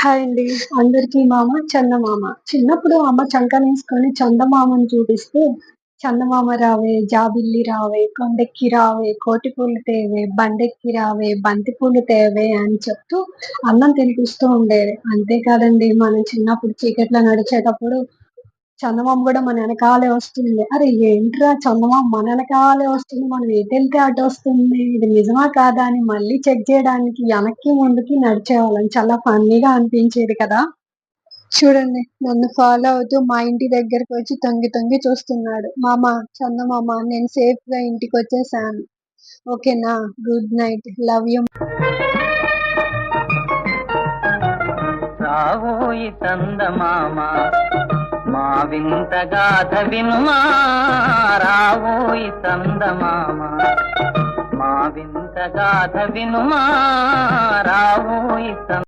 Hi అండి. అందరికీ మామ, చందమామ. చిన్నప్పుడు అమ్మ చంకనేసుకొని చందమామను చూపిస్తూ, చందమామ రావే, జాబిల్లి రావే, కొండెక్కి రావే, కోటిపూలు తేవే, బండెక్కి రావే, బంతిపూలు తేవే అని చెప్తూ అన్నం తినిపిస్తూ ఉండేది. అంతే కాదండి, మనం చిన్నప్పుడు చీకట్లో నడిచేటప్పుడు చందమామ గూడా మన ఎనకాలే వస్తుంది. అరె! ఏంట్రా చందమామ మన ఎనకాలే వస్తుంది. మనం ఎటెళ్తే అటొస్తుంది. ఇది నిజమా కాదా అని మళ్ళీ చెక్ జేయడానికి ఎనక్కి, ముందుకి నడిచేవాళ్ళం. చాలా ఫన్నీగా అనిపించేది కదా! చూడండి, నన్ను ఫాలో అవుతూ మా ఇంటి దగ్గరకొచ్చి తొంగి తొంగి చూస్తున్నాడు. మామ, చందమామ నేను సేఫ్‌గా ఇంటికొచ్చేసాను. ఓకేనా? Good night. Love you. రావోయి చందమామ మా వింత గాథ వినుమా, రావోయి చందమామ మా వింత గాథ వినుమా, రావోయి